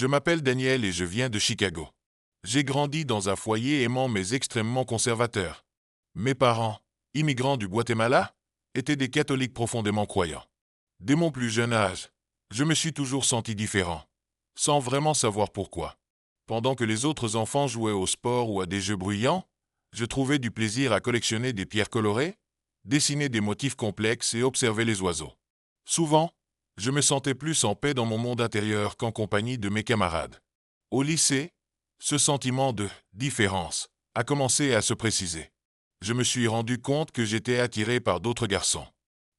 Je m'appelle Daniel et je viens de Chicago. J'ai grandi dans un foyer aimant mais extrêmement conservateur. Mes parents, immigrants du Guatemala, étaient des catholiques profondément croyants. Dès mon plus jeune âge, je me suis toujours senti différent, sans vraiment savoir pourquoi. Pendant que les autres enfants jouaient au sport ou à des jeux bruyants, je trouvais du plaisir à collectionner des pierres colorées, dessiner des motifs complexes et observer les oiseaux. Souvent, je me sentais plus en paix dans mon monde intérieur qu'en compagnie de mes camarades. Au lycée, ce sentiment de différence a commencé à se préciser. Je me suis rendu compte que j'étais attiré par d'autres garçons.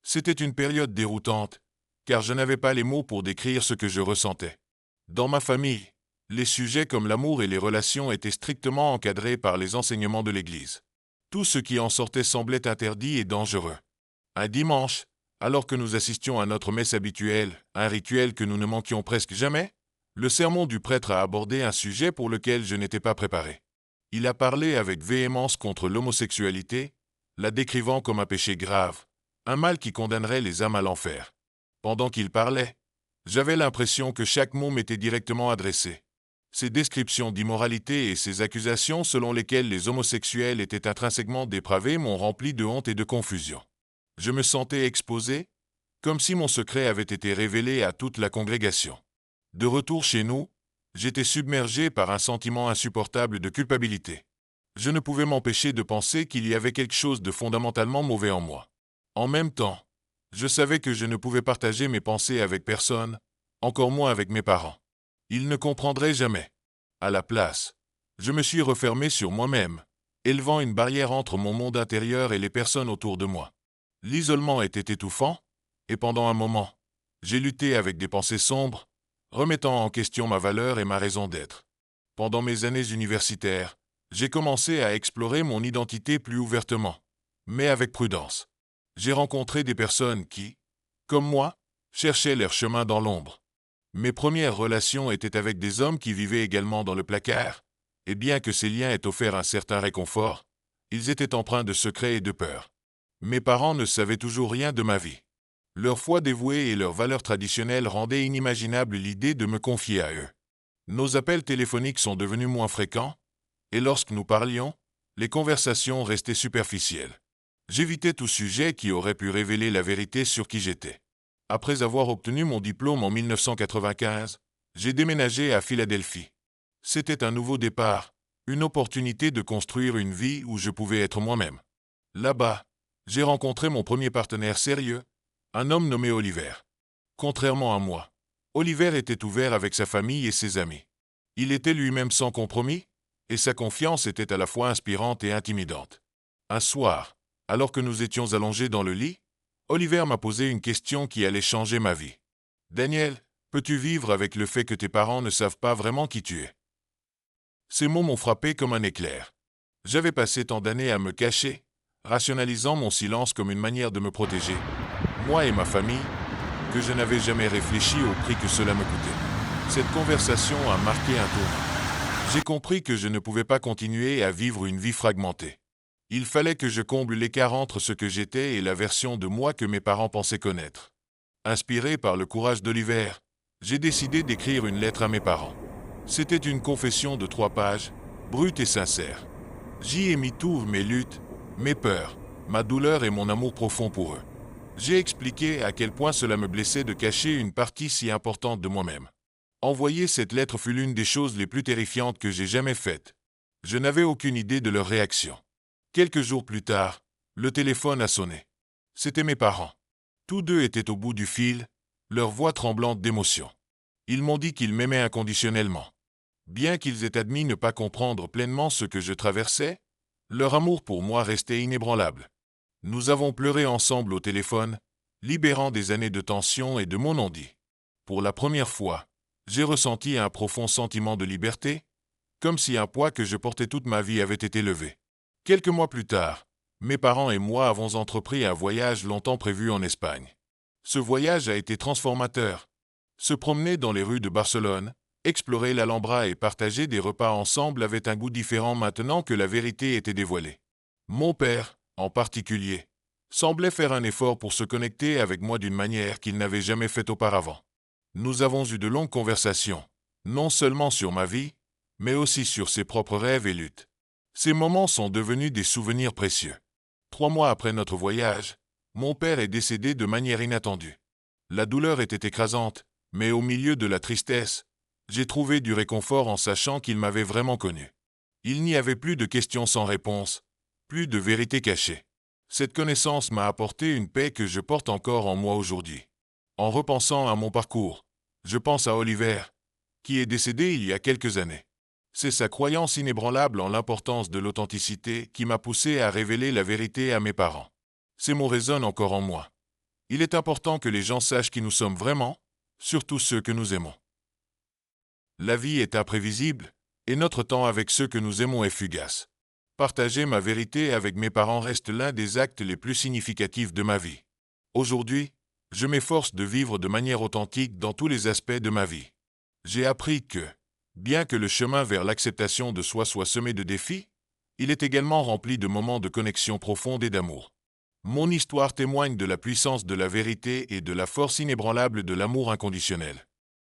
C'était une période déroutante, car je n'avais pas les mots pour décrire ce que je ressentais. Dans ma famille, les sujets comme l'amour et les relations étaient strictement encadrés par les enseignements de l'Église. Tout ce qui en sortait semblait interdit et dangereux. Un dimanche, alors que nous assistions à notre messe habituelle, un rituel que nous ne manquions presque jamais, le sermon du prêtre a abordé un sujet pour lequel je n'étais pas préparé. Il a parlé avec véhémence contre l'homosexualité, la décrivant comme un péché grave, un mal qui condamnerait les âmes à l'enfer. Pendant qu'il parlait, j'avais l'impression que chaque mot m'était directement adressé. Ses descriptions d'immoralité et ses accusations selon lesquelles les homosexuels étaient intrinsèquement dépravés m'ont rempli de honte et de confusion. Je me sentais exposé, comme si mon secret avait été révélé à toute la congrégation. De retour chez nous, j'étais submergé par un sentiment insupportable de culpabilité. Je ne pouvais m'empêcher de penser qu'il y avait quelque chose de fondamentalement mauvais en moi. En même temps, je savais que je ne pouvais partager mes pensées avec personne, encore moins avec mes parents. Ils ne comprendraient jamais. À la place, je me suis refermé sur moi-même, élevant une barrière entre mon monde intérieur et les personnes autour de moi. L'isolement était étouffant, et pendant un moment, j'ai lutté avec des pensées sombres, remettant en question ma valeur et ma raison d'être. Pendant mes années universitaires, j'ai commencé à explorer mon identité plus ouvertement, mais avec prudence. J'ai rencontré des personnes qui, comme moi, cherchaient leur chemin dans l'ombre. Mes premières relations étaient avec des hommes qui vivaient également dans le placard, et bien que ces liens aient offert un certain réconfort, ils étaient empreints de secrets et de peur. Mes parents ne savaient toujours rien de ma vie. Leur foi dévouée et leurs valeurs traditionnelles rendaient inimaginable l'idée de me confier à eux. Nos appels téléphoniques sont devenus moins fréquents, et lorsque nous parlions, les conversations restaient superficielles. J'évitais tout sujet qui aurait pu révéler la vérité sur qui j'étais. Après avoir obtenu mon diplôme en 1995, j'ai déménagé à Philadelphie. C'était un nouveau départ, une opportunité de construire une vie où je pouvais être moi-même. Là-bas, j'ai rencontré mon premier partenaire sérieux, un homme nommé Oliver. Contrairement à moi, Oliver était ouvert avec sa famille et ses amis. Il était lui-même sans compromis, et sa confiance était à la fois inspirante et intimidante. Un soir, alors que nous étions allongés dans le lit, Oliver m'a posé une question qui allait changer ma vie. « Daniel, peux-tu vivre avec le fait que tes parents ne savent pas vraiment qui tu es ?» Ces mots m'ont frappé comme un éclair. J'avais passé tant d'années à me cacher, rationalisant mon silence comme une manière de me protéger, moi et ma famille, que je n'avais jamais réfléchi au prix que cela me coûtait. Cette conversation a marqué un tournant. J'ai compris que je ne pouvais pas continuer à vivre une vie fragmentée. Il fallait que je comble l'écart entre ce que j'étais et la version de moi que mes parents pensaient connaître. Inspiré par le courage d'Oliver, j'ai décidé d'écrire une lettre à mes parents. C'était une confession de 3 pages, brute et sincère. J'y ai mis toutes mes luttes, mes peurs, ma douleur et mon amour profond pour eux. J'ai expliqué à quel point cela me blessait de cacher une partie si importante de moi-même. Envoyer cette lettre fut l'une des choses les plus terrifiantes que j'ai jamais faites. Je n'avais aucune idée de leur réaction. Quelques jours plus tard, le téléphone a sonné. C'étaient mes parents. Tous deux étaient au bout du fil, leur voix tremblante d'émotion. Ils m'ont dit qu'ils m'aimaient inconditionnellement. Bien qu'ils aient admis ne pas comprendre pleinement ce que je traversais, leur amour pour moi restait inébranlable. Nous avons pleuré ensemble au téléphone, libérant des années de tension et de mots non dits. Pour la première fois, j'ai ressenti un profond sentiment de liberté, comme si un poids que je portais toute ma vie avait été levé. Quelques mois plus tard, mes parents et moi avons entrepris un voyage longtemps prévu en Espagne. Ce voyage a été transformateur. Se promener dans les rues de Barcelone, explorer l'Alhambra et partager des repas ensemble avait un goût différent maintenant que la vérité était dévoilée. Mon père, en particulier, semblait faire un effort pour se connecter avec moi d'une manière qu'il n'avait jamais faite auparavant. Nous avons eu de longues conversations, non seulement sur ma vie, mais aussi sur ses propres rêves et luttes. Ces moments sont devenus des souvenirs précieux. 3 mois après notre voyage, mon père est décédé de manière inattendue. La douleur était écrasante, mais au milieu de la tristesse, j'ai trouvé du réconfort en sachant qu'il m'avait vraiment connu. Il n'y avait plus de questions sans réponse, plus de vérité cachée. Cette connaissance m'a apporté une paix que je porte encore en moi aujourd'hui. En repensant à mon parcours, je pense à Oliver, qui est décédé il y a quelques années. C'est sa croyance inébranlable en l'importance de l'authenticité qui m'a poussé à révéler la vérité à mes parents. Ces mots résonnent encore en moi. Il est important que les gens sachent qui nous sommes vraiment, surtout ceux que nous aimons. La vie est imprévisible, et notre temps avec ceux que nous aimons est fugace. Partager ma vérité avec mes parents reste l'un des actes les plus significatifs de ma vie. Aujourd'hui, je m'efforce de vivre de manière authentique dans tous les aspects de ma vie. J'ai appris que, bien que le chemin vers l'acceptation de soi soit semé de défis, il est également rempli de moments de connexion profonde et d'amour. Mon histoire témoigne de la puissance de la vérité et de la force inébranlable de l'amour inconditionnel.